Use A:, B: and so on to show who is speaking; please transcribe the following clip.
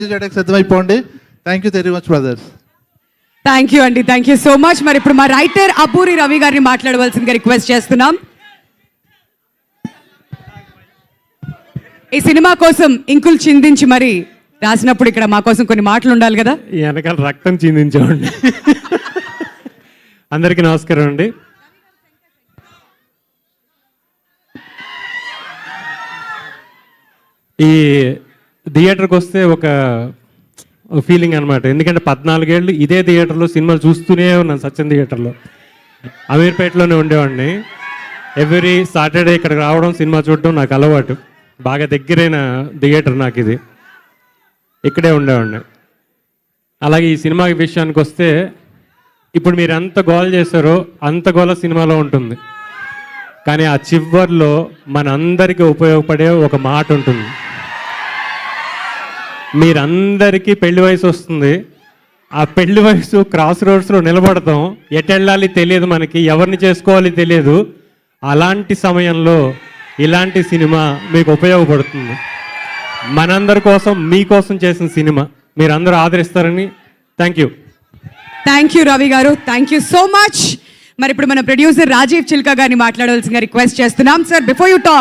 A: సిద్ధమైపోండి. Thank you very much brothers.
B: Thank you అండి, thank you so much. మరి ఇప్పుడు మా రైటర్ అబ్బూరి రవి గారిని మాట్లాడవలసిందిగా రిక్వెస్ట్ చేస్తున్నాం. ఈ సినిమా కోసం ఇంకులు చిందించి మరి రాసినప్పుడు ఇక్కడ మా కోసం కొన్ని మాటలు ఉండాలి కదా.
C: వెనకాల రక్తం చిందించామండి. అందరికీ నమస్కారం అండి. ఈ థియేటర్కి వస్తే ఒక ఫీలింగ్ అనమాట. ఎందుకంటే 14 ఏళ్ళు ఇదే థియేటర్లో సినిమాలు చూస్తూనే ఉన్నాను. సత్యం థియేటర్లో అమీర్పేటలోనే ఉండేవాడిని. ఎవ్రీ సాటర్డే ఇక్కడికి రావడం, సినిమా చూడడం నాకు అలవాటు. బాగా దగ్గరైన థియేటర్ నాకు ఇది. ఇక్కడే ఉండేవాడిని. అలాగే ఈ సినిమా విషయానికి వస్తే ఇప్పుడు మీరు ఎంత గోల్ చేశారో అంత గోల సినిమాలో ఉంటుంది. కానీ ఆ చివర్లో మనందరికీ ఉపయోగపడే ఒక మాట ఉంటుంది. మీరందరికీ పెళ్లి వయసు వస్తుంది. ఆ పెళ్లి వయసు క్రాస్ రోడ్స్లో నిలబడతాం. ఎటెళ్ళాలి తెలియదు, మనకి ఎవరిని చేసుకోవాలి తెలియదు. అలాంటి సమయంలో ఇలాంటి సినిమా మీకు ఉపయోగపడుతుంది. మనందరి కోసం, మీకోసం చేసిన సినిమా మీరందరూ ఆదరిస్తారని. థ్యాంక్ యూ
B: రవి గారు, థ్యాంక్ యూ సో మచ్. మరి ఇప్పుడు మన ప్రొడ్యూసర్ రాజీవ్ చిల్కా గారిని మాట్లాడవలసిందిగా రిక్వెస్ట్ చేస్తున్నాం. Sir, before you talk